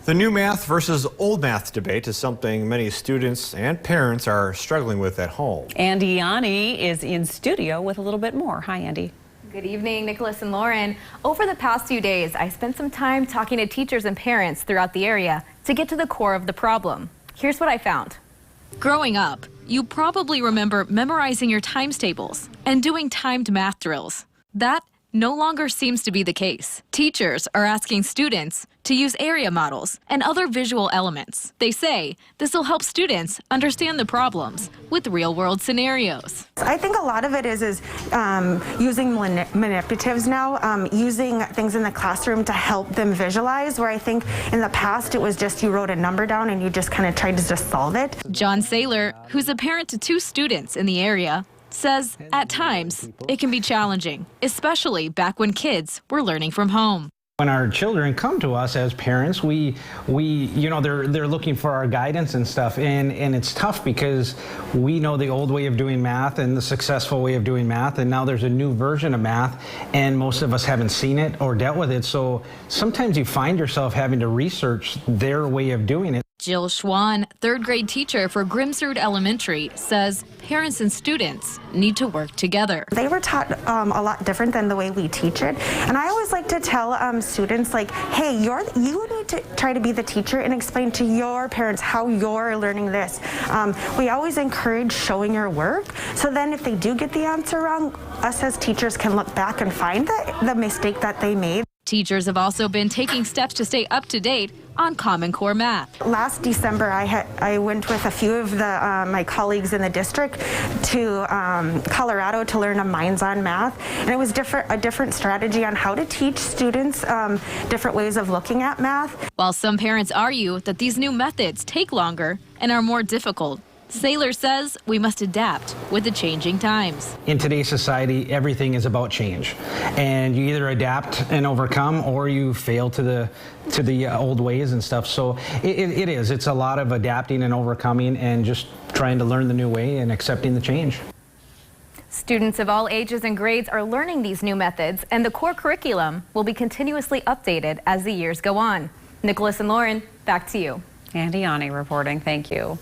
The new math versus old math debate is something many students and parents are struggling with at home. Andy Yanni is in studio with a little bit more. Hi, Andy. Good evening, Nicholas and Lauren. Over the past few days, I spent some time talking to teachers and parents throughout the area to get to the core of the problem. Here's what I found. Growing up, you probably remember memorizing your times tables and doing timed math drills. That no longer seems to be the case. Teachers are asking students to use area models and other visual elements. They say this will help students understand the problems with real-world scenarios. I think a lot of it is using manipulatives now, using things in the classroom to help them visualize, where I think in the past it was just you wrote a number down and you just kind of tried to just solve it. John Saylor, who's a parent to 2 students in the area, says at times it can be challenging, especially back when kids were learning from home. When our children come to us as parents, we they're looking for our guidance and stuff, and it's tough because we know the old way of doing math and the successful way of doing math, and now there's a new version of math, and most of us haven't seen it or dealt with it, so sometimes you find yourself having to research their way of doing it. Jill Schwan, 3rd grade teacher for Grimsrud Elementary, says parents and students need to work together. They were taught a lot different than the way we teach it, and I always like to tell students, like, hey, you need to try to be the teacher and explain to your parents how you're learning this. We always encourage showing your work, so then if they do get the answer wrong, us as teachers can look back and find the mistake that they made. Teachers have also been taking steps to stay up to date on Common Core math. Last December, I went with a few of my colleagues in the district to Colorado to learn a Minds on Math, and it was a different strategy on how to teach students different ways of looking at math. While some parents argue that these new methods take longer and are more difficult, Saylor says we must adapt with the changing times. In today's society, everything is about change, and you either adapt and overcome, or you fail to the old ways and stuff. So it's a lot of adapting and overcoming, and just trying to learn the new way and accepting the change. Students of all ages and grades are learning these new methods, and the core curriculum will be continuously updated as the years go on. Nicholas and Lauren, back to you. Andy Yanni reporting. Thank you.